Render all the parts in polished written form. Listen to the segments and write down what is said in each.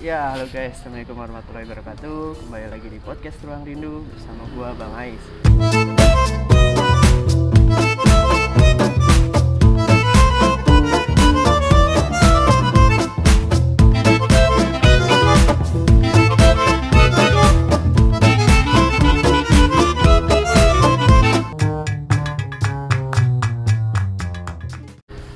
Ya, halo guys, Assalamualaikum warahmatullahi wabarakatuh. Kembali lagi di podcast Ruang Rindu bersama gua Bang Ais.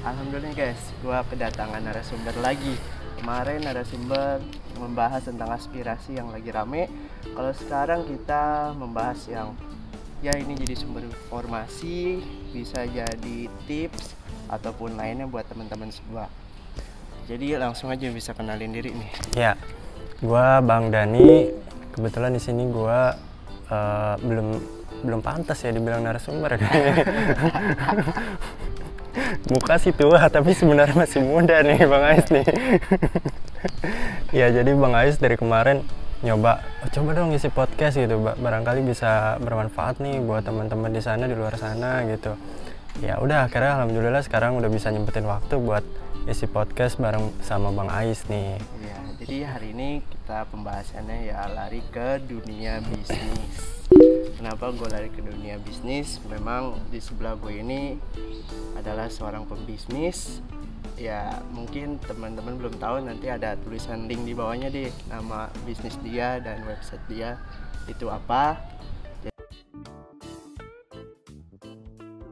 Alhamdulillah guys, gua kedatangan narasumber lagi. Kemarin narasumber membahas tentang aspirasi yang lagi rame. Kalau sekarang kita membahas yang ini jadi sumber informasi, bisa jadi tips ataupun lainnya buat teman-teman semua. Jadi langsung aja bisa kenalin diri nih. Ya, gua Bang Dani. Kebetulan di sini gua belum pantas ya dibilang narasumber kayaknya. Muka sih tua tapi sebenarnya masih muda nih Bang Ais nih. Ya jadi Bang Ais dari kemarin nyoba coba dong isi podcast gitu, barangkali bisa bermanfaat nih buat teman-teman di sana, di luar sana gitu. Ya udah akhirnya alhamdulillah sekarang udah bisa nyempetin waktu buat isi podcast bareng sama Bang Ais nih. Ya, jadi hari ini kita pembahasannya ya lari ke dunia bisnis. Kenapa gue lari ke dunia bisnis? Memang di sebelah gue ini adalah seorang pembisnis. Ya mungkin teman-teman belum tahu, nanti ada tulisan link di bawahnya deh, nama bisnis dia dan website dia itu apa.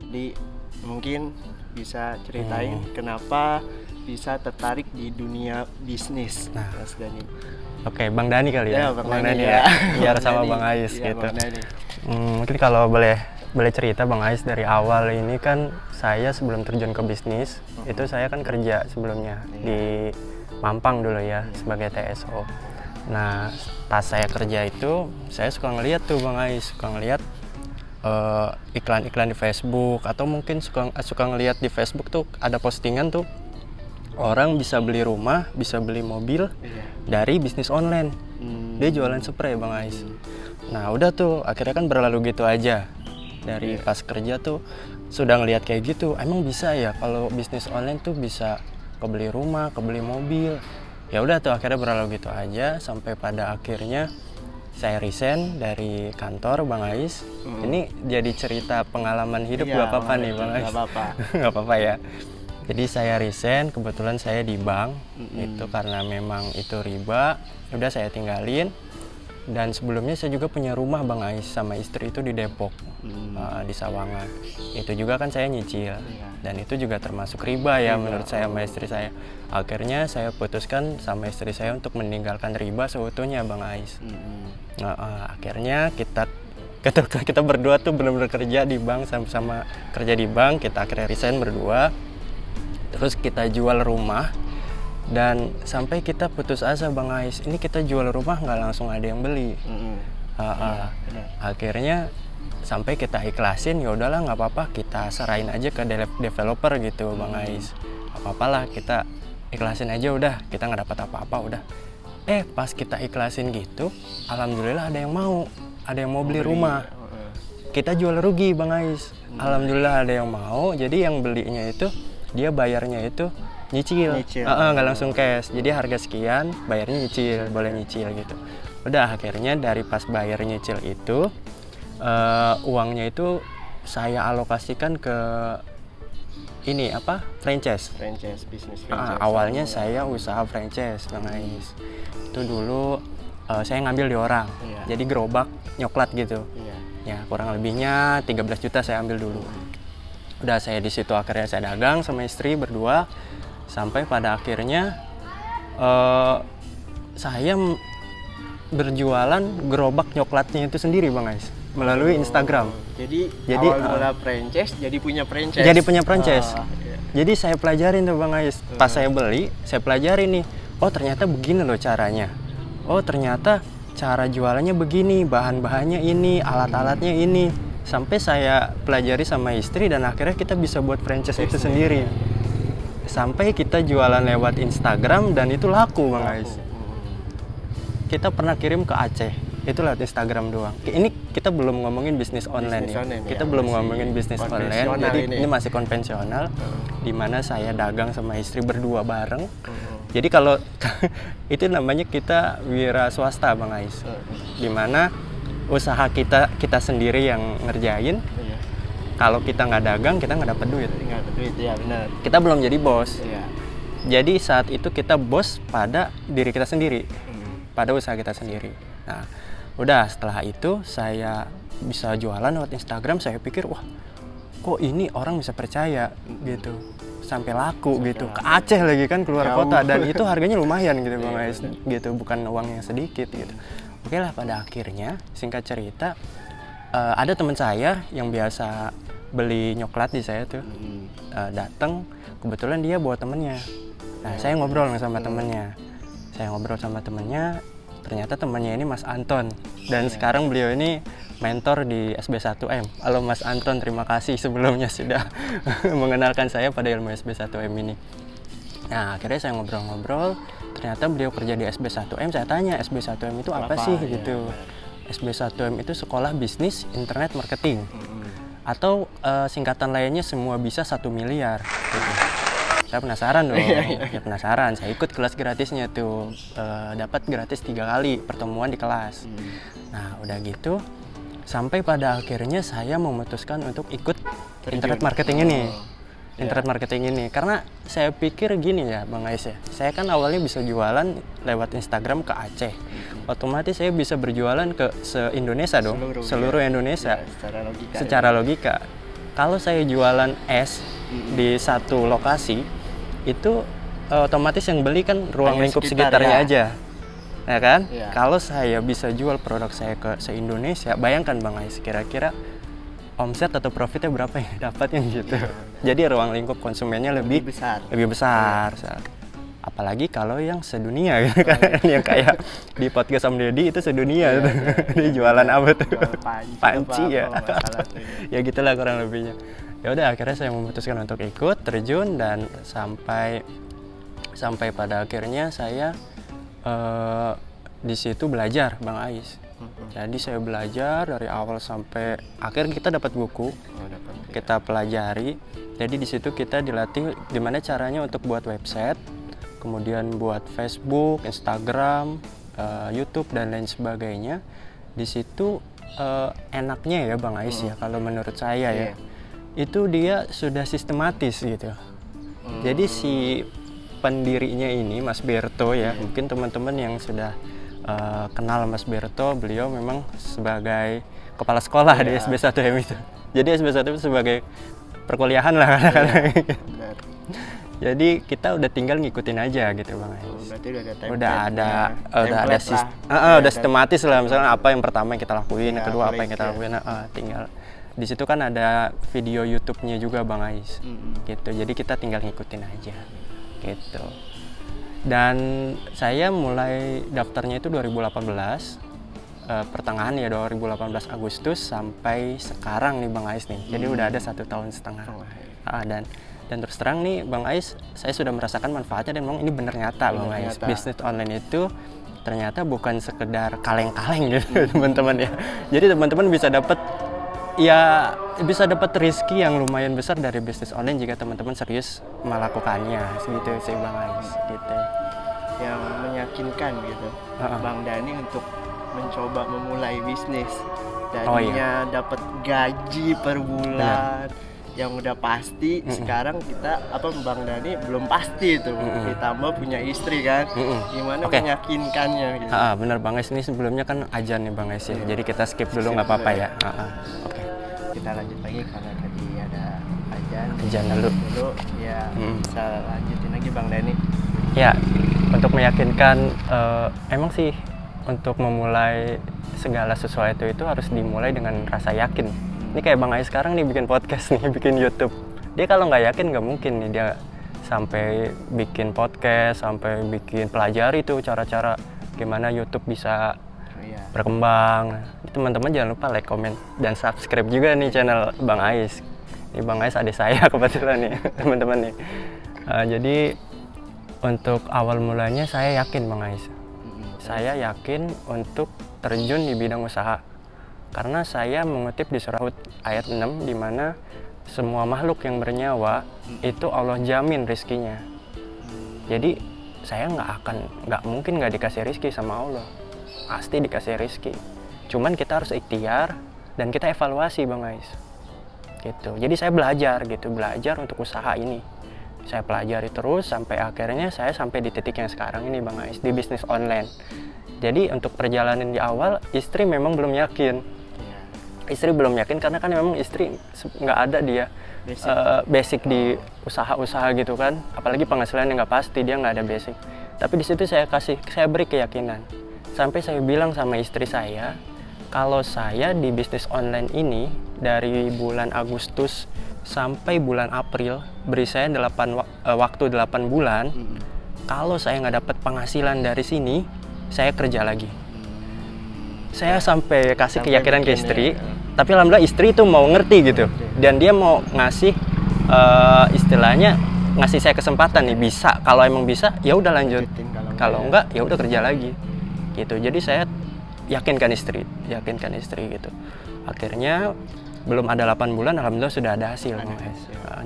Jadi mungkin bisa ceritain kenapa bisa tertarik di dunia bisnis, Mas Dani. Oke, Bang Dani kali ya. Bang Dani ya. Biar sama Bang Ais ya, gitu. Bang Dani. Mungkin kalau boleh cerita Bang Ais, dari awal ini kan saya sebelum terjun ke bisnis itu saya kan kerja sebelumnya di Mampang dulu ya sebagai TSO. Nah pas saya kerja itu saya suka ngeliat tuh Bang Ais, suka ngeliat iklan-iklan di Facebook, atau mungkin suka ngeliat di Facebook tuh ada postingan tuh orang bisa beli rumah, bisa beli mobil dari bisnis online. Dia jualan spray Bang Ais. Nah udah tuh akhirnya kan berlalu gitu aja. Dari pas kerja tuh sudah ngelihat kayak gitu, emang bisa ya kalau bisnis online tuh bisa kebeli rumah, kebeli mobil. Ya udah tuh akhirnya berlalu gitu aja sampai pada akhirnya saya resign dari kantor Bang Ais. Ini jadi cerita pengalaman hidup gak apa-apa nih Bang Ais? Gak apa-apa. Gak apa-apa ya. Jadi saya resign, kebetulan saya di bank. Itu karena memang itu riba, udah saya tinggalin. Dan sebelumnya saya juga punya rumah Bang Ais sama istri itu di Depok, di Sawangan. Itu juga kan saya nyicil, dan itu juga termasuk riba ya menurut saya sama istri saya. Akhirnya saya putuskan sama istri saya untuk meninggalkan riba seutuhnya Bang Ais. Akhirnya kita berdua tuh benar-benar kerja di bank, sama-sama kerja di bank. Kita akhirnya resign berdua, terus kita jual rumah. Dan sampai kita putus asa Bang Ais, ini kita jual rumah nggak langsung ada yang beli. Akhirnya sampai kita ikhlasin, ya udahlah nggak apa-apa, kita serahin aja ke developer gitu Bang Ais. Apa-apalah kita ikhlasin aja, udah kita nggak dapat apa-apa udah. Pas kita ikhlasin gitu, alhamdulillah ada yang mau beli rumah. Kita jual rugi Bang Ais. Alhamdulillah ada yang mau, jadi yang belinya itu dia bayarnya itu nyicil. Nggak langsung cash, jadi harga sekian bayarnya nyicil, boleh nyicil gitu. Udah akhirnya dari pas bayar nyicil itu uangnya itu saya alokasikan ke ini franchise bisnis franchise. Awalnya saya usaha franchise Bang Ais. Itu dulu saya ngambil di orang, jadi gerobak nyoklat gitu. Ya kurang lebihnya 13 juta saya ambil dulu. Udah saya di situ akhirnya saya dagang sama istri berdua. Sampai pada akhirnya saya berjualan gerobak nyoklatnya itu sendiri Bang Ais melalui Instagram. Jadi awal mula franchise jadi punya franchise. Jadi saya pelajarin tuh Bang Ais. Pas saya beli, saya pelajarin nih. Oh ternyata begini loh caranya. Oh ternyata cara jualannya begini, bahan-bahannya ini, alat-alatnya ini. Sampai saya pelajari sama istri dan akhirnya kita bisa buat franchise itu sendiri. Sampai kita jualan lewat Instagram dan itu laku Bang Ais. Kita pernah kirim ke Aceh, itu lewat Instagram doang. Ini kita belum ngomongin bisnis online ya. Kita belum ngomongin bisnis online, jadi ini masih konvensional. Dimana saya dagang sama istri berdua bareng. Jadi kalau itu namanya kita wira swasta Bang Ais. Dimana usaha kita sendiri yang ngerjain. Iya. Kalau kita nggak dagang, kita nggak dapat duit. Nggak dapat duit, ya benar. Kita belum jadi bos. Iya. Jadi saat itu kita bos pada diri kita sendiri, pada usaha kita sendiri. Nah, udah setelah itu saya bisa jualan lewat Instagram. Saya pikir, wah, kok ini orang bisa percaya gitu, sampai laku gitu. Ke Aceh lagi kan, keluar kota, dan itu harganya lumayan gitu Bang Ais, gitu, bukan uang yang sedikit gitu. Oke lah, pada akhirnya singkat cerita ada teman saya yang biasa beli nyoklat di saya tuh, datang, kebetulan dia bawa temennya. Nah, saya ngobrol sama temennya. Ternyata temannya ini Mas Anton, dan sekarang beliau ini mentor di SB1M. Halo Mas Anton, terima kasih sebelumnya sudah mengenalkan saya pada ilmu SB1M ini. Nah, akhirnya saya ngobrol-ngobrol, ternyata beliau kerja di SB1M. Saya tanya, SB1M itu apa sih gitu. SB1M itu Sekolah Bisnis Internet Marketing, atau singkatan lainnya semua bisa 1 miliar gitu. Saya penasaran dong, ya penasaran. Saya ikut kelas gratisnya tuh, dapat gratis 3 kali pertemuan di kelas. Nah, udah gitu, sampai pada akhirnya saya memutuskan untuk ikut internet marketing ini. Internet marketing ini, karena saya pikir gini ya Bang Ais ya, saya kan awalnya bisa jualan lewat Instagram ke Aceh, otomatis saya bisa berjualan ke se-Indonesia dong, seluruh Indonesia. Secara logika, kalau saya jualan es di satu lokasi, itu otomatis yang beli kan ruang lingkup sekitarnya aja, ya kan? Kalau saya bisa jual produk saya ke se-Indonesia, bayangkan Bang Ais, kira-kira omset atau profitnya berapa yang dapatnya gitu. Jadi ruang lingkup konsumennya lebih besar. Apalagi kalau yang sedunia gitu kan, yang kayak di podcast Om Deddy itu sedunia. Dia jualan apa tuh? Panci ya. Ya gitulah kurang lebihnya. Ya udah, akhirnya saya memutuskan untuk ikut terjun, dan sampai pada akhirnya saya di situ belajar Bang Ais. Jadi saya belajar dari awal sampai akhir, kita dapat buku, kita pelajari. Jadi di situ kita dilatih gimana caranya untuk buat website, kemudian buat Facebook, Instagram, YouTube dan lain sebagainya. Di situ enaknya ya Bang Ais ya, kalau menurut saya ya, itu dia sudah sistematis gitu. Jadi si pendirinya ini Mas Berto ya, mungkin teman-teman yang sudah kenal Mas Berto, beliau memang sebagai kepala sekolah di SB1M itu. Jadi SB1M itu sebagai perkuliahan lah. Jadi kita udah tinggal ngikutin aja gitu Bang Ais. Berarti udah sistematis lah. Misalnya apa yang pertama yang kita lakuin, yang kedua apa yang kita lakuin, tinggal di situ kan ada video YouTube-nya juga Bang Ais. Gitu. Jadi kita tinggal ngikutin aja. Gitu. Dan saya mulai daftarnya itu 2018, pertengahan ya, 2018 Agustus sampai sekarang nih Bang Ais nih. Jadi udah ada 1,5 tahun. Dan terus terang nih Bang Ais, saya sudah merasakan manfaatnya, dan memang ini benar nyata Bang Ais. Bisnis online itu ternyata bukan sekedar kaleng-kaleng gitu teman-teman ya. Jadi teman-teman bisa dapat rezeki yang lumayan besar dari bisnis online jika teman-teman serius melakukannya, segitu sih Bang Ais gitu. Yang meyakinkan gitu Bang Dani untuk mencoba memulai bisnis, darinya dapat gaji per bulan yang udah pasti. Sekarang kita Bang Dani belum pasti itu, ditambah punya istri kan, gimana meyakinkannya gitu. Bener Bang Ais, ini sebelumnya kan ajan nih Bang Ais ya, jadi kita skip dulu nggak apa-apa ya. Kita lanjut lagi karena tadi ada ajan dulu ya. Bisa lanjutin lagi Bang Dani ya. Untuk meyakinkan, emang sih untuk memulai segala sesuatu itu harus dimulai dengan rasa yakin. Ini kayak Bang Ais sekarang nih bikin podcast nih, bikin YouTube. Dia kalau nggak yakin nggak mungkin nih dia sampai bikin podcast, sampai bikin pelajari tuh cara-cara gimana YouTube bisa berkembang. Teman-teman jangan lupa like, comment, dan subscribe juga nih channel Bang Ais. Ini Bang Ais adik saya kebetulan nih teman-teman nih. Jadi untuk awal mulanya saya yakin Bang Ais. Saya yakin untuk terjun di bidang usaha. Karena saya mengutip di surah Hud ayat 6, di mana semua makhluk yang bernyawa itu Allah jamin rezekinya. Jadi saya nggak mungkin nggak dikasih rezeki sama Allah, pasti dikasih rezeki. Cuman kita harus ikhtiar dan kita evaluasi Bang Ais gitu. Jadi saya belajar untuk usaha ini, saya pelajari terus sampai akhirnya saya sampai di titik yang sekarang ini Bang Ais, di bisnis online. Jadi untuk perjalanan di awal istri memang belum yakin, karena kan memang istri nggak ada dia basic di usaha-usaha gitu kan, apalagi penghasilannya nggak pasti, dia nggak ada basic. Tapi di situ saya beri keyakinan, sampai saya bilang sama istri saya, kalau saya di bisnis online ini dari bulan Agustus sampai bulan April, beri saya waktu 8 bulan, kalau saya nggak dapat penghasilan dari sini, saya kerja lagi. Saya sampai kasih keyakinan ke istri, tapi alhamdulillah istri itu mau ngerti gitu, dan dia mau ngasih istilahnya ngasih saya kesempatan nih, bisa, kalau emang bisa ya udah lanjut, kalau enggak ya udah kerja lagi gitu. Jadi saya yakinkan istri gitu. Akhirnya belum ada 8 bulan alhamdulillah sudah ada hasil.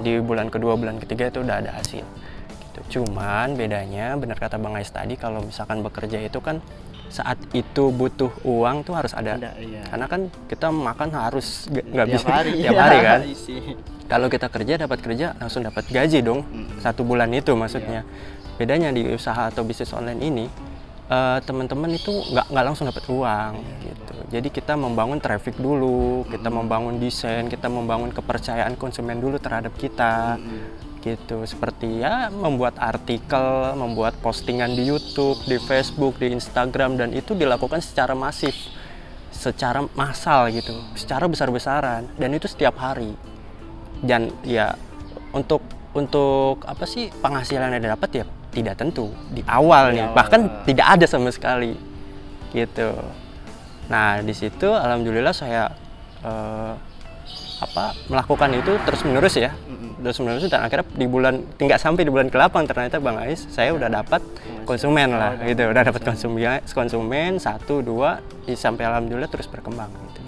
Di bulan kedua, bulan ketiga itu udah ada hasil gitu. Cuman bedanya benar kata Bang Ais tadi, kalau misalkan bekerja itu kan saat itu butuh uang tuh harus ada. Iya. Karena kan kita makan harus nggak bisa tiap hari kan. Kalau kita dapat kerja langsung dapat gaji dong, 1 bulan itu maksudnya. Bedanya di usaha atau bisnis online ini, teman-teman itu nggak langsung dapat uang gitu. Jadi kita membangun traffic dulu, kita membangun desain, kita membangun kepercayaan konsumen dulu terhadap kita. Gitu, seperti ya membuat artikel, membuat postingan di YouTube, di Facebook, di Instagram, dan itu dilakukan secara masif, secara massal gitu, secara besar-besaran, dan itu setiap hari. Dan ya untuk apa sih penghasilan yang dapat ya tidak tentu di awal nih, bahkan tidak ada sama sekali gitu. Nah di situ alhamdulillah saya melakukan itu terus menerus ya, dan akhirnya tinggal sampai di bulan ke-8 ternyata Bang Ais saya udah dapat konsumen lah gitu, udah dapat konsumen 1, 2 sampai alhamdulillah terus berkembang gitu.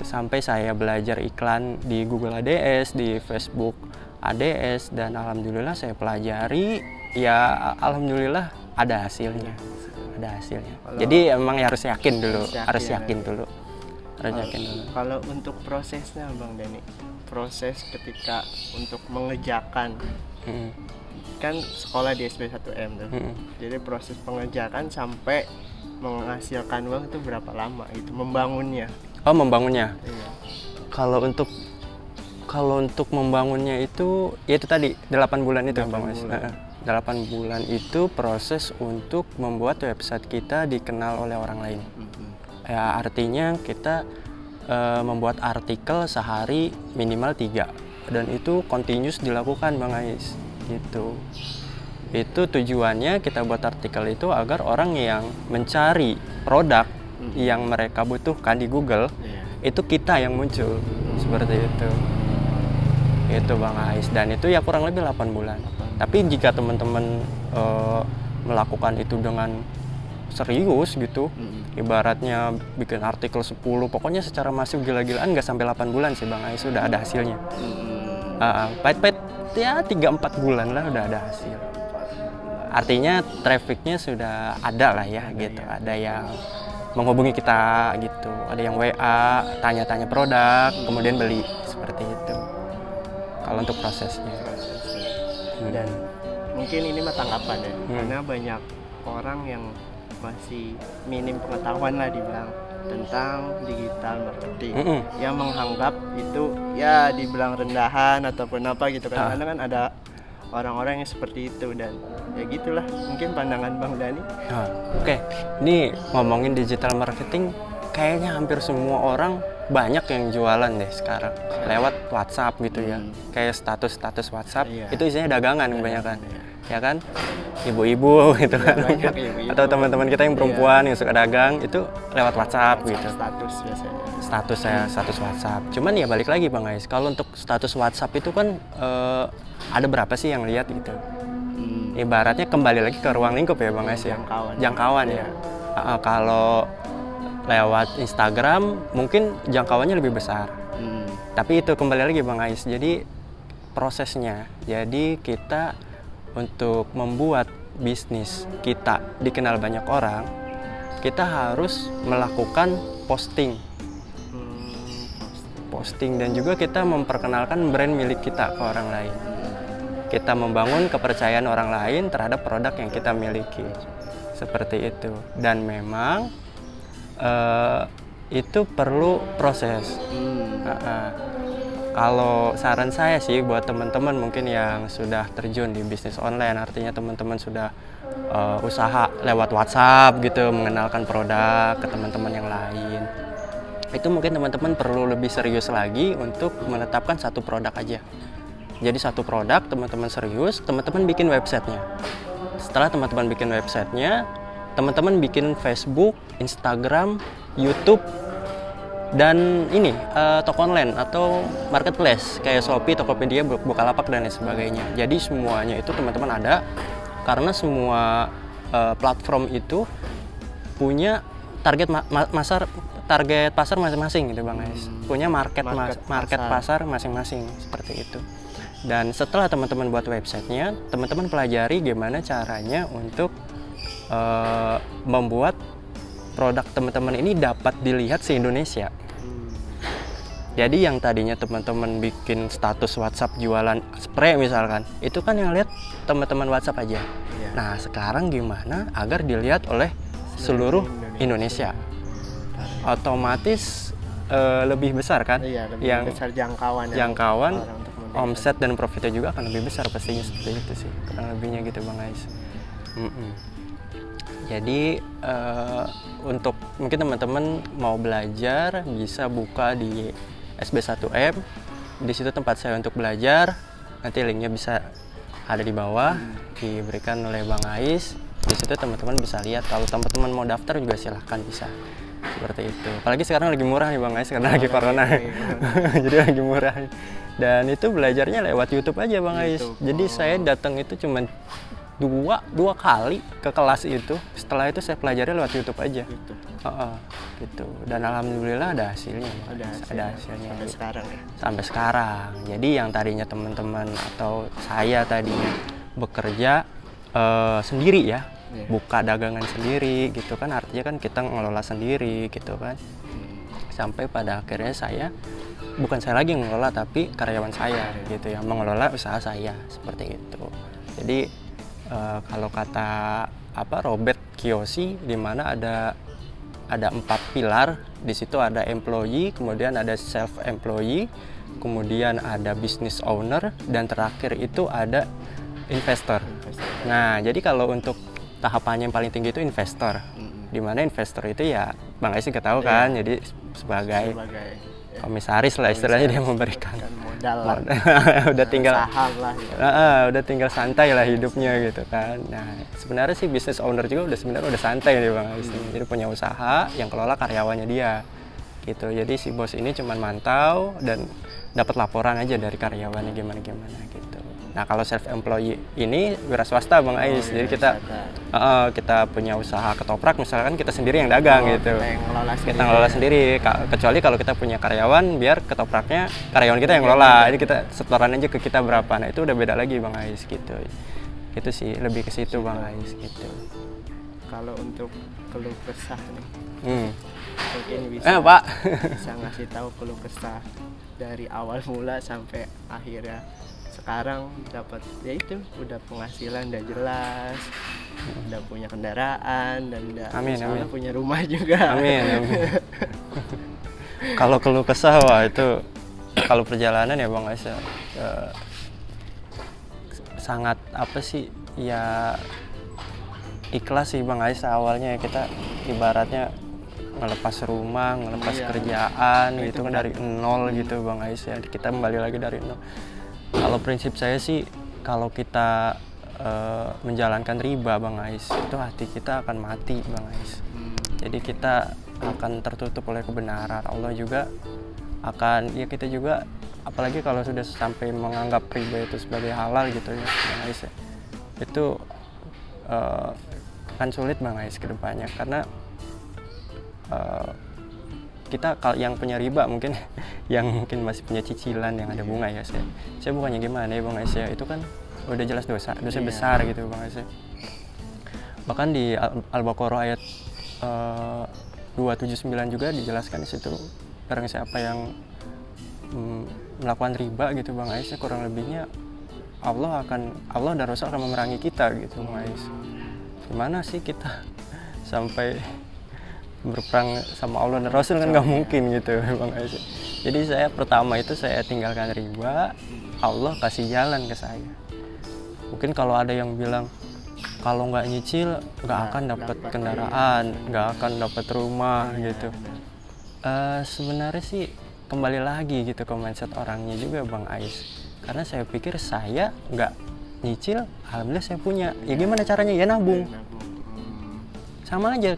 Sampai saya belajar iklan di Google ADS, di Facebook ADS, dan alhamdulillah saya pelajari ya, alhamdulillah ada hasilnya. Jadi emang harus yakin dulu. Kalau untuk prosesnya Bang Dani, proses ketika untuk mengerjakan, kan sekolah di SP1M tuh, jadi proses pengerjakan sampai menghasilkan uang itu berapa lama itu membangunnya? Oh membangunnya? Iya. Kalau untuk membangunnya itu, ya itu tadi 8 bulan itu Bang Mas. 8 bulan itu proses untuk membuat website kita dikenal oleh orang lain. Ya artinya kita membuat artikel sehari minimal 3, dan itu continuous dilakukan Bang Ais gitu. Itu tujuannya kita buat artikel itu agar orang yang mencari produk yang mereka butuhkan di Google, itu kita yang muncul seperti itu. Itu Bang Ais, dan itu ya kurang lebih 8 bulan. Tapi jika teman-teman melakukan itu dengan serius gitu, ibaratnya bikin artikel 10, pokoknya secara masif gila-gilaan, nggak sampai 8 bulan sih Bang Ais sudah ada hasilnya. Pahit-pahit ya 3-4 bulan lah udah ada hasil. Artinya trafficnya sudah ada lah ya gitu, ada yang menghubungi kita gitu, ada yang WA tanya-tanya produk kemudian beli, seperti itu kalau untuk prosesnya. Dan mungkin ini mah tanggapan ya, karena banyak orang yang masih minim pengetahuan lah dibilang tentang digital marketing, yang menganggap itu ya dibilang rendahan ataupun apa gitu kan, karena kan ada orang-orang yang seperti itu, dan ya gitulah mungkin pandangan Bang Dani. Oke. Ini ngomongin digital marketing, kayaknya hampir semua orang banyak yang jualan deh sekarang lewat WhatsApp gitu ya, kayak status WhatsApp itu isinya dagangan kebanyakan. Ya kan, ibu-ibu gitu kan, atau teman-teman kita yang perempuan yang suka dagang itu lewat WhatsApp gitu. Status biasanya. Status WhatsApp. Cuman ya balik lagi Bang Ais, kalau untuk status WhatsApp itu kan ada berapa sih yang lihat gitu? Ibaratnya kembali lagi ke ruang lingkup ya Bang Ais ya. Jangkauan ya. Kalau lewat Instagram mungkin jangkauannya lebih besar. Tapi itu kembali lagi Bang Ais. Jadi prosesnya. Jadi kita untuk membuat bisnis kita dikenal banyak orang, kita harus melakukan posting dan juga kita memperkenalkan brand milik kita ke orang lain. Kita membangun kepercayaan orang lain terhadap produk yang kita miliki, seperti itu. Dan memang itu perlu proses. Kalau saran saya sih buat teman-teman mungkin yang sudah terjun di bisnis online, artinya teman-teman sudah usaha lewat WhatsApp gitu, mengenalkan produk ke teman-teman yang lain. Itu mungkin teman-teman perlu lebih serius lagi untuk menetapkan satu produk aja. Jadi satu produk teman-teman serius, teman-teman bikin websitenya. Setelah teman-teman bikin websitenya, teman-teman bikin Facebook, Instagram, YouTube, dan ini toko online atau marketplace kayak Shopee, Tokopedia, Bukalapak dan lain sebagainya. Jadi semuanya itu teman-teman ada karena semua platform itu punya target pasar masing-masing gitu Bang Ais. Punya market pasar masing-masing seperti itu. Dan setelah teman-teman buat websitenya, teman-teman pelajari gimana caranya untuk membuat produk teman-teman ini dapat dilihat se-Indonesia. Jadi yang tadinya teman-teman bikin status WhatsApp jualan spray misalkan, itu kan yang lihat teman-teman WhatsApp aja. Nah sekarang gimana agar dilihat oleh seluruh Indonesia? Otomatis lebih besar kan? Lebih besar jangkauan, omset dan profitnya juga akan lebih besar pastinya, seperti itu sih kurang lebihnya gitu Bang Ais. Jadi untuk mungkin teman-teman mau belajar bisa buka di SB1M, di situ tempat saya untuk belajar. Nanti linknya bisa ada di bawah, diberikan oleh Bang Ais. Di situ teman-teman bisa lihat. Kalau teman-teman mau daftar juga silahkan bisa. Seperti itu. Apalagi sekarang lagi murah nih Bang Ais karena lagi corona. Jadi lagi murah. Dan itu belajarnya lewat YouTube aja Bang Ais. Jadi saya datang itu cuma dua kali ke kelas itu. Setelah itu saya pelajari lewat YouTube aja. Gitu. Dan alhamdulillah ada hasilnya. Ada hasilnya. Sampai sekarang ya. Sampai sekarang. Jadi yang tadinya teman-teman atau saya tadinya bekerja sendiri ya, buka dagangan sendiri gitu kan, artinya kan kita ngelola sendiri gitu kan. Sampai pada akhirnya bukan saya lagi mengelola tapi karyawan saya gitu yang mengelola usaha saya, seperti itu. Jadi kalau kata Robert Kiyosaki, di mana ada 4 pilar. Di situ ada employee, kemudian ada self employee, kemudian ada business owner, dan terakhir itu ada investor. Nah, jadi kalau untuk tahapannya yang paling tinggi itu investor. Di mana investor itu ya Bang Ais nggak tahu kan, jadi sebagai komisaris lah istilahnya, dia memberikan modal udah tinggal saham lah gitu. Udah tinggal santai lah hidupnya gitu kan. Nah sebenarnya sih business owner juga udah santai nih Bang Ais. Jadi punya usaha yang kelola karyawannya dia gitu. Jadi si bos ini cuman mantau dan dapat laporan aja dari karyawannya gimana gitu. Nah kalau self employee ini wira swasta Bang Ais. Jadi kita punya usaha ketoprak misalkan, kita sendiri yang dagang gitu. Kita ngelola sendiri. Kecuali kalau kita punya karyawan, biar ketopraknya karyawan kita yang ngelola. Jadi kita setoran aja ke kita berapa. Nah itu udah beda lagi Bang Ais gitu. Itu sih lebih ke situ Bang Ais gitu. Kalau untuk keluh kesah nih, mungkin bisa ngasih tahu keluh kesah dari awal mula sampai akhirnya sekarang dapat, ya itu udah penghasilan udah jelas, udah punya kendaraan dan udah punya rumah juga. Amin. Kalau keluh kesah itu kalau perjalanan ya Bang Ais sangat ya ikhlas sih Bang Ais. Awalnya kita ibaratnya ngelepas rumah, ngelepas kerjaan gitu kan dari nol gitu Bang Ais ya. Kita kembali lagi dari nol. Kalau prinsip saya sih, kalau kita menjalankan riba Bang Ais, itu hati kita akan mati Bang Ais. Jadi kita akan tertutup oleh kebenaran. Allah juga akan, ya kita juga, apalagi kalau sudah sampai menganggap riba itu sebagai halal gitu ya Bang Ais ya, itu akan sulit Bang Ais ke depannya. Karena kita kalau yang punya riba mungkin yang mungkin masih punya cicilan yang ada bunga ya, saya bukannya gimana ya Bang Ais ya, itu kan udah jelas dosa besar gitu Bang Ais ya. Bahkan di Al-Baqarah ayat 279 juga dijelaskan di situ, barang siapa yang melakukan riba gitu Bang Ais, kurang lebihnya Allah dan Rasul akan memerangi kita gitu Bang Ais. Gimana sih kita sampai berperang sama Allah dan Rasul, kan nggak mungkin gitu Bang Ais. Jadi saya pertama itu saya tinggalkan riba, Allah kasih jalan ke saya. Mungkin kalau ada yang bilang kalau nggak nyicil nggak akan dapat kendaraan, nggak akan dapat rumah gitu. Sebenarnya sih kembali lagi gitu ke mindset orangnya juga Bang Ais. Karena saya pikir saya nggak nyicil, alhamdulillah saya punya. Ya gimana caranya? Ya nabung. Sama aja.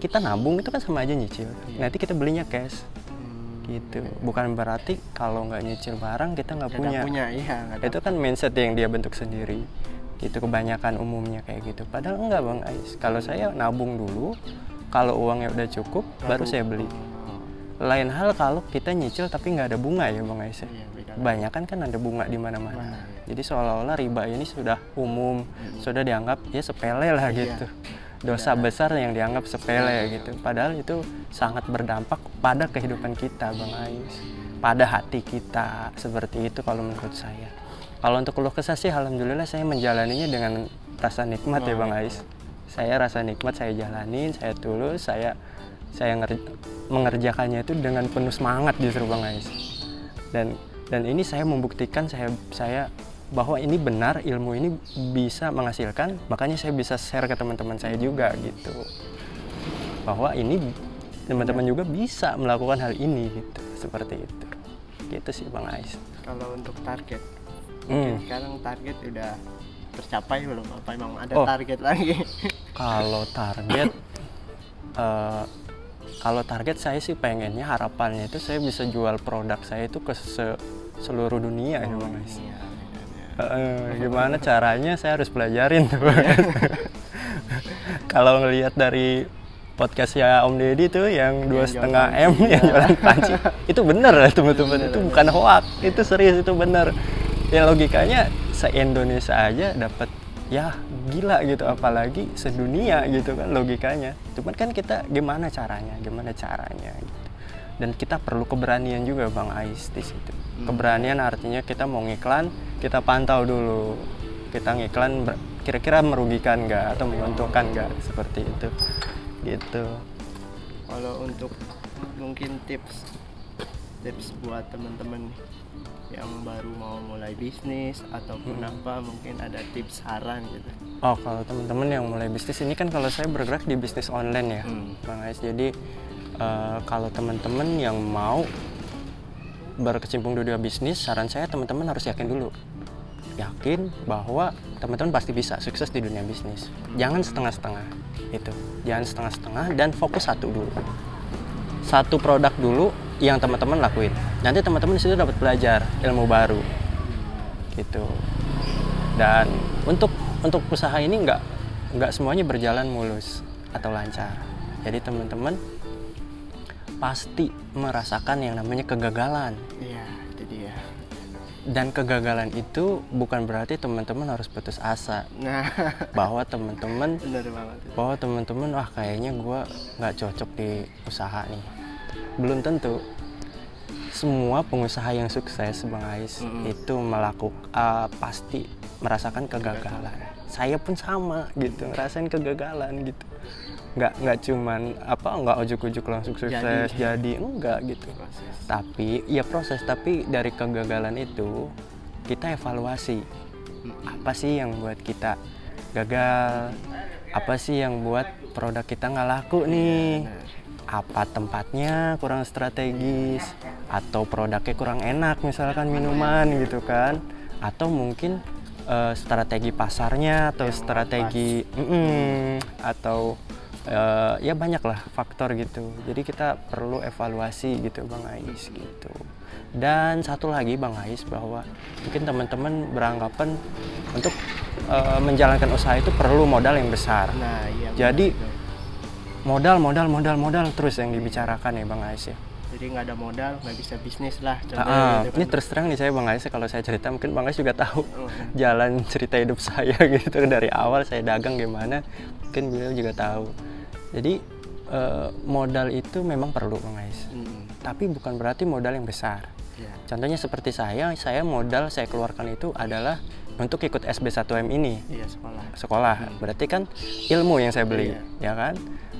Kita nabung itu kan sama aja nyicil. Nanti kita belinya cash. Gitu. Bukan berarti kalau nggak nyicil barang kita nggak punya. Iya, itu kan mindset yang dia bentuk sendiri. Itu kebanyakan umumnya kayak gitu. Padahal enggak Bang Ais. Kalau saya nabung dulu, kalau uangnya udah cukup, baru saya beli. Lain hal kalau kita nyicil tapi nggak ada bunga ya Bang Ais. Kebanyakan kan ada bunga di mana-mana. Jadi seolah-olah riba ini sudah umum, sudah dianggap ya sepele lah gitu. Dosa besar yang dianggap sepele gitu. Padahal itu sangat berdampak pada kehidupan kita Bang Ais, pada hati kita, seperti itu kalau menurut saya. Kalau untuk keluh kesah sih alhamdulillah saya menjalaninya dengan rasa nikmat ya Bang Ais. Saya rasa nikmat, saya jalanin, saya tulus, saya mengerjakannya itu dengan penuh semangat justru Bang Ais. Dan ini saya membuktikan saya bahwa ini benar, ilmu ini bisa menghasilkan, makanya saya bisa share ke teman-teman saya juga gitu. Bahwa ini teman-teman juga bisa melakukan hal ini gitu, seperti itu. Gitu sih Bang Ais. Kalau untuk target, sekarang target udah tercapai belum? Apa emang ada target lagi? Kalau target saya sih pengennya, harapannya itu saya bisa jual produk saya itu ke seluruh dunia ya Bang Ais. Gimana caranya saya harus pelajarin tuh. Kalau ngelihat dari podcastnya Om Deddy tuh yang 2,5 M yang jualan panci, itu bener lah teman-teman, itu bukan hoax, itu serius, itu bener. Ya logikanya se-Indonesia aja dapat, ya gila gitu, apalagi sedunia gitu kan logikanya. Cuman kan kita gimana caranya gitu. Dan kita perlu keberanian juga Bang Ais di situ. Keberanian artinya kita mau ngiklan, kita pantau dulu. Kita ngiklan kira-kira merugikan nggak atau menguntungkan nggak, seperti itu. Gitu. Kalau untuk mungkin tips buat teman-teman yang baru mau mulai bisnis ataupun apa, mungkin ada tips saran gitu. Kalau teman-teman yang mulai bisnis ini kan, kalau saya bergerak di bisnis online ya Bang Ais. Jadi kalau teman-teman yang mau berkecimpung di dunia bisnis, saran saya teman-teman harus yakin dulu. Yakin bahwa teman-teman pasti bisa sukses di dunia bisnis. Jangan setengah-setengah itu. Jangan setengah-setengah dan fokus satu dulu. Satu produk dulu yang teman-teman lakuin. Nanti teman-teman di situ dapat belajar ilmu baru. Gitu. Dan untuk usaha ini nggak semuanya berjalan mulus atau lancar. Jadi teman-teman pasti merasakan yang namanya kegagalan. Iya, itu dia. Dan kegagalan itu bukan berarti teman-teman harus putus asa. Bahwa teman-teman wah kayaknya gue nggak cocok di usaha nih. Belum tentu. Semua pengusaha yang sukses Bang Ais itu pasti merasakan kegagalan. Saya pun sama gitu, ngerasain kegagalan gitu. Nggak cuman nggak ujuk-ujuk langsung sukses jadi enggak gitu. Proses. Tapi dari kegagalan itu kita evaluasi, apa sih yang buat kita gagal, apa sih yang buat produk kita nggak laku nih, apa tempatnya kurang strategis, atau produknya kurang enak misalkan minuman gitu kan, atau mungkin strategi pasarnya atau strategi atau ya banyak lah faktor gitu. Jadi kita perlu evaluasi gitu Bang Ais gitu. Dan satu lagi Bang Ais, bahwa mungkin teman-teman beranggapan untuk menjalankan usaha itu perlu modal yang besar. Nah, iya. Jadi modal terus yang dibicarakan ya Bang Ais ya. Jadi nggak ada modal, nggak bisa bisnis lah. Gitu kan. Ini terus terang nih saya Bang Ais, kalau saya cerita mungkin Bang Ais juga tahu jalan cerita hidup saya gitu. Dari awal saya dagang gimana, mungkin beliau juga tahu. Jadi modal itu memang perlu Bang Ais. Tapi bukan berarti modal yang besar. Contohnya seperti saya modal saya keluarkan itu adalah untuk ikut SB1M ini. Sekolah. Berarti kan ilmu yang saya beli, ya kan?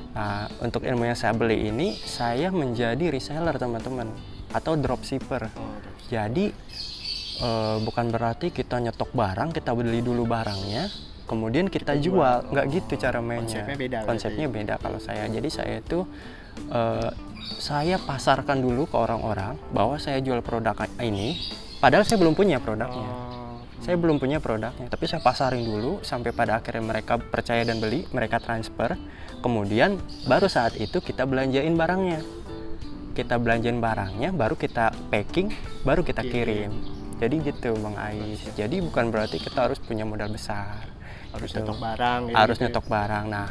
Nah, untuk ilmu yang saya beli ini, saya menjadi reseller teman-teman, atau dropshipper. Jadi bukan berarti kita nyetok barang, kita beli dulu barangnya, kemudian kita jual. Nggak gitu cara mainnya. Konsepnya beda kalau saya. Jadi saya itu saya pasarkan dulu ke orang-orang bahwa saya jual produk ini, padahal saya belum punya produknya. Saya belum punya produknya, tapi saya pasarin dulu sampai pada akhirnya mereka percaya dan beli, mereka transfer. Kemudian baru saat itu kita belanjain barangnya. Kita belanjain barangnya, baru kita packing, baru kita kirim. Jadi gitu Bang Ais. Jadi bukan berarti kita harus punya modal besar. Harus nyetok barang. Harus nyetok barang. Nah,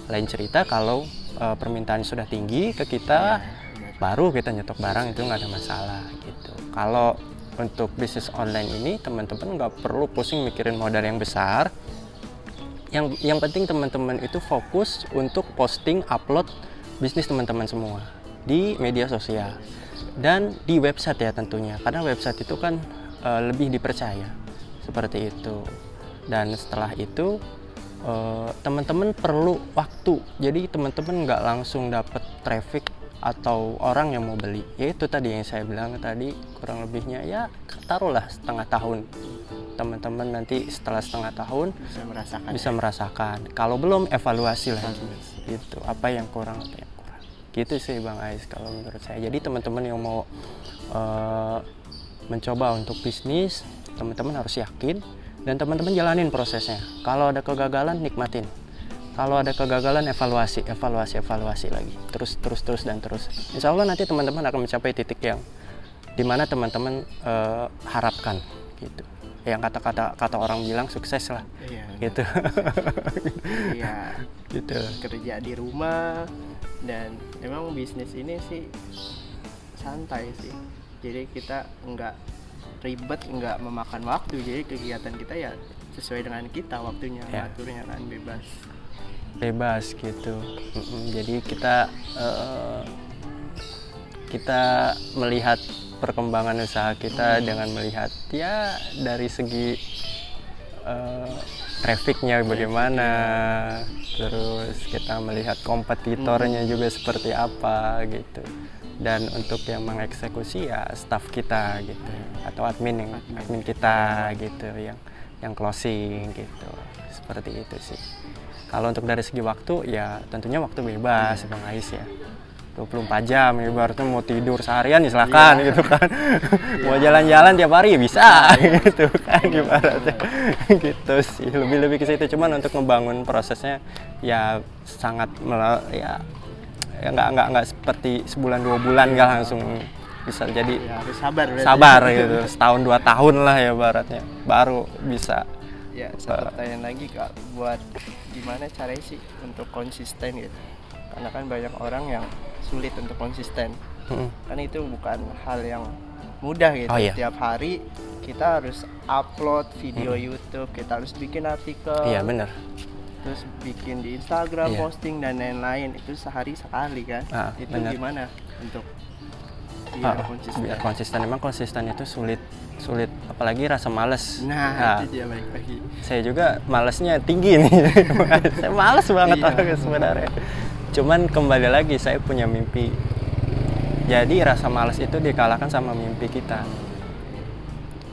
lain cerita kalau permintaan sudah tinggi ke kita, baru kita nyetok barang, itu nggak ada masalah gitu. Kalau untuk bisnis online ini teman-teman nggak perlu pusing mikirin modal yang besar. Yang penting teman-teman itu fokus untuk posting, upload bisnis teman-teman semua di media sosial dan di website ya tentunya, karena website itu kan lebih dipercaya seperti itu. Dan setelah itu teman-teman perlu waktu, jadi teman-teman nggak langsung dapat traffic atau orang yang mau beli. Ya itu tadi yang saya bilang tadi, kurang lebihnya ya taruhlah setengah tahun. Teman-teman nanti setelah setengah tahun bisa merasakan. Kalau belum, evaluasi lagi gitu, apa yang kurang, apa yang kurang. Gitu sih Bang Ais kalau menurut saya. Jadi teman-teman yang mau mencoba untuk bisnis, teman-teman harus yakin dan teman-teman jalanin prosesnya. Kalau ada kegagalan, nikmatin. Kalau ada kegagalan, evaluasi lagi, terus dan terus. Insya Allah nanti teman-teman akan mencapai titik yang dimana teman-teman harapkan, gitu. Yang kata orang bilang sukses lah, gitu. Iya. Gitu. Kerja di rumah dan memang bisnis ini sih santai sih. Jadi kita nggak ribet, nggak memakan waktu. Jadi kegiatan kita ya sesuai dengan kita waktunya, aturnya kan bebas gitu. Jadi kita melihat perkembangan usaha kita dengan melihat ya dari segi trafficnya bagaimana, terus kita melihat kompetitornya juga seperti apa gitu. Dan untuk yang mengeksekusi ya staff kita gitu, atau admin kita gitu, yang closing gitu, seperti itu sih. Kalau untuk dari segi waktu ya tentunya waktu bebas Bang Ais ya, 24 jam, ibaratnya mau tidur seharian ya silakan gitu kan. Mau jalan-jalan tiap hari ya bisa gitu kan ibaratnya. Gitu sih, lebih ke situ. Cuman untuk membangun prosesnya ya sangat ya nggak seperti sebulan 2 bulan nggak langsung bisa. Jadi ya, harus sabar gitu, setahun 2 tahun lah ya ibaratnya baru bisa. Ya, satu pertanyaan lagi Kak, buat gimana caranya sih untuk konsisten gitu? Karena kan banyak orang yang sulit untuk konsisten. Kan itu bukan hal yang mudah gitu. Tiap hari kita harus upload video YouTube, kita harus bikin artikel. Iya benar. Terus bikin di Instagram, posting dan lain-lain. Itu sehari sekali kan? Itu bener. Gimana untuk biar konsisten? Biar konsisten, memang konsisten itu sulit, apalagi rasa males. Nah itu dia, balik lagi. Saya juga malesnya tinggi nih. Saya males banget sebenarnya. Cuman kembali lagi saya punya mimpi. Jadi rasa malas itu dikalahkan sama mimpi kita.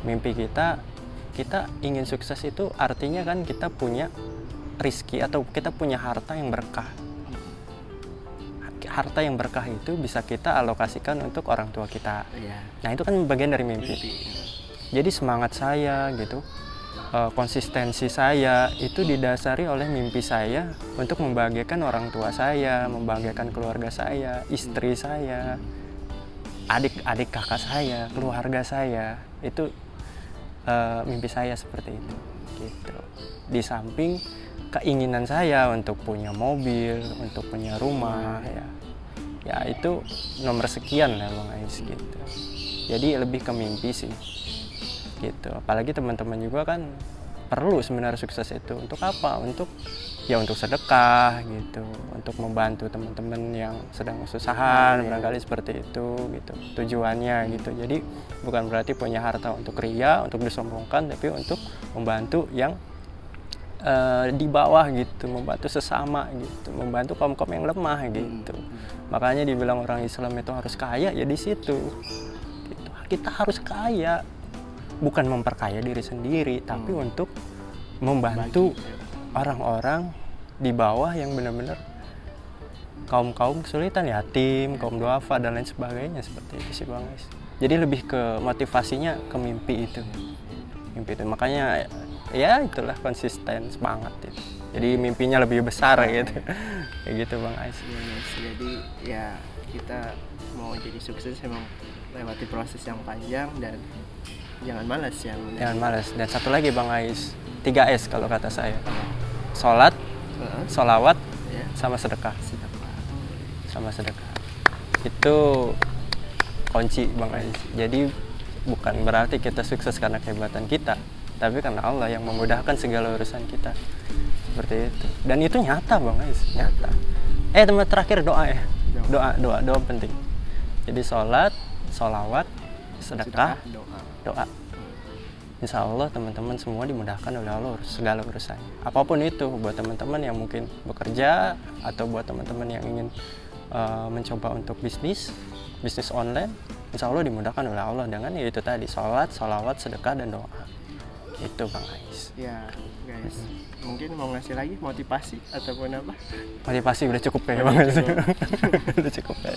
Mimpi kita ingin sukses itu artinya kan kita punya rezeki atau kita punya harta yang berkah. Harta yang berkah itu bisa kita alokasikan untuk orang tua kita. Nah itu kan bagian dari mimpi. Jadi semangat saya gitu, konsistensi saya itu didasari oleh mimpi saya untuk membahagiakan orang tua saya, membahagiakan keluarga saya, istri saya, adik kakak saya, keluarga saya. Itu mimpi saya seperti itu gitu. Di samping keinginan saya untuk punya mobil, untuk punya rumah ya. ya itu nomor sekian lah Bang Ais gitu. Jadi lebih ke mimpi sih gitu. Apalagi teman-teman juga kan perlu sebenarnya sukses itu untuk apa? Untuk sedekah gitu, untuk membantu teman-teman yang sedang kesusahan, barangkali seperti itu gitu tujuannya gitu. Jadi bukan berarti punya harta untuk ria, untuk disombongkan, tapi untuk membantu yang di bawah gitu, membantu sesama gitu, membantu kaum-kaum yang lemah gitu. Makanya dibilang orang Islam itu harus kaya ya di situ gitu. Kita harus kaya, bukan memperkaya diri sendiri, tapi untuk membantu orang-orang di bawah yang benar-benar kaum-kaum kesulitan, yatim, kaum duafa dan lain sebagainya, seperti itu sih Bang Ais. Jadi lebih ke motivasinya ke mimpi itu. Makanya ya itulah konsisten, semangat itu. Jadi mimpinya lebih besar gitu. Kayak gitu Bang Ais. Jadi ya kita mau jadi sukses emang lewati proses yang panjang dan jangan malas ya. Jangan malas. Dan satu lagi Bang Ais, 3S kalau kata saya. Sholat, sholawat, sama sedekah. Sama sedekah. Itu kunci Bang Ais. Jadi bukan berarti kita sukses karena kehebatan kita, tapi karena Allah yang memudahkan segala urusan kita. Seperti itu. Dan itu nyata Bang Ais, nyata. Tempat terakhir doa ya. Doa penting. Jadi sholat, sholawat, sedekah, doa. Insya Allah teman-teman semua dimudahkan oleh Allah segala urusannya. Apapun itu, buat teman-teman yang mungkin bekerja atau buat teman-teman yang ingin mencoba untuk bisnis online, insya Allah dimudahkan oleh Allah dengan ya itu tadi, sholat, sholawat, sedekah, dan doa. Itu Bang Ais. Ya guys, mungkin mau ngasih lagi motivasi ataupun apa? Motivasi udah cukup ya Bang Ais. Udah cukup ya.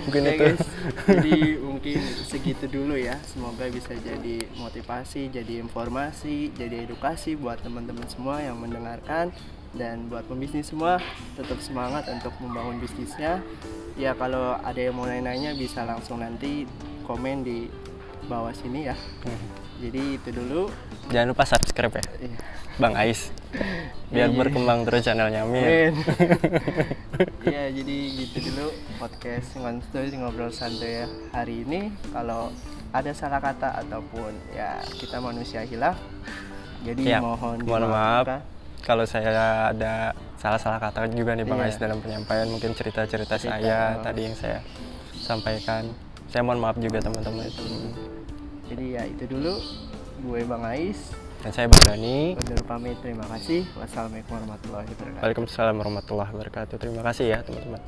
Mungkin ya, itu. Guys, jadi mungkin segitu dulu ya. Semoga bisa jadi motivasi, jadi informasi, jadi edukasi buat teman-teman semua yang mendengarkan. Dan buat pembisnis semua, tetap semangat untuk membangun bisnisnya. Ya kalau ada yang mau nanya-nanya bisa langsung nanti komen di bawah sini ya. Jadi itu dulu. Jangan lupa subscribe ya, Bang Ais, biar berkembang terus channelnya. Amin. Ya jadi gitu dulu podcast ngobrol santai ya hari ini. Kalau ada salah kata ataupun ya kita manusia hilaf, jadi mohon maaf kalau saya ada salah kata juga nih Bang Ais dalam penyampaian mungkin cerita-cerita saya tadi yang saya sampaikan. Saya mohon maaf juga teman-teman itu. Jadi ya itu dulu, gue Bang Ais dan saya Bang Dani. Undur pamit, terima kasih. Wassalamualaikum warahmatullahi wabarakatuh. Waalaikumsalam warahmatullahi wabarakatuh. Terima kasih ya teman-teman.